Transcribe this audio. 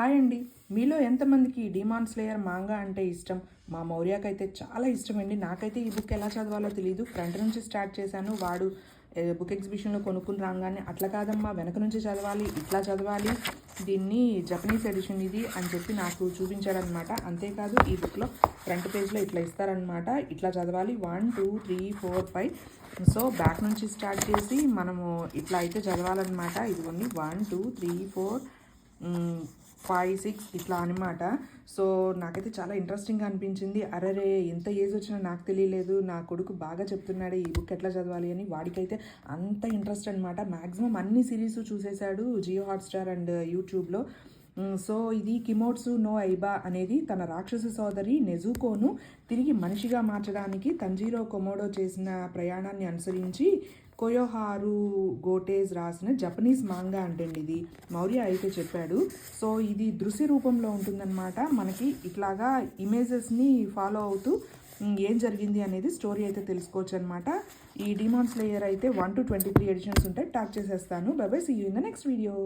Hi అండి. మీలో ఎంతమందికి డీమాన్ స్లేయర్ మాంగా అంటే ఇష్టం? మా మౌర్యకైతే చాలా ఇష్టమండి. నాకైతే ఈ బుక్ ఎలా చదవాలో తెలీదు. ఫ్రంట్ నుంచి స్టార్ట్ చేశాను. వాడు బుక్ ఎగ్జిబిషన్లో కొనుక్కుని రాగానే అట్లా కాదమ్మా వెనక నుంచి చదవాలి, ఇట్లా చదవాలి, దీన్ని జపనీస్ ఎడిషన్ ఇది అని చెప్పి నాకు చూపించాడనమాట. అంతేకాదు ఈ బుక్లో ఫ్రంట్ పేజ్లో ఇట్లా ఇస్తారనమాట. ఇట్లా చదవాలి 1 2 3 4 5. సో బ్యాక్ నుంచి స్టార్ట్ చేసి మనము ఇట్లా అయితే చదవాలన్నమాట. ఇదిగోండి 1 2 3 4 5 6 ఇట్లా అనమాట. సో నాకైతే చాలా ఇంట్రెస్టింగ్గా అనిపించింది. అరరే ఎంత ఏజ్ వచ్చినా నాకు తెలియలేదు, నా కొడుకు బాగా చెప్తున్నాడు ఈ బుక్ ఎట్లా చదవాలి అని. వాడికైతే అంత ఇంట్రెస్ట్ అనమాట. మ్యాక్సిమం అన్ని సిరీస్ చూసేశాడు జియో హాట్స్టార్ అండ్ యూట్యూబ్లో. సో ఇది కిమోట్సు నో ఐబా అనేది తన రాక్షస సోదరి నెజుకోను తిరిగి మనిషిగా మార్చడానికి తంజీరో కొమోడో చేసిన ప్రయాణాన్ని అనుసరించి కొయోహారు గోటేజ్ రాసిన జపనీస్ మాంగా అంటండి ఇది. మౌర్య అయితే చెప్పాడు. సో ఇది దృశ్య రూపంలో ఉంటుందన్నమాట. మనకి ఇట్లాగా ఇమేజెస్ని ఫాలో అవుతూ ఏం జరిగింది అనేది స్టోరీ అయితే తెలుసుకోవచ్చు అనమాట. ఈ డీమాన్ స్లేయర్ అయితే 1 to 23 ఎడిషన్స్ ఉంటాయి. ట్యాగ్ చేసేస్తాను. Bye bye, see you in the next video.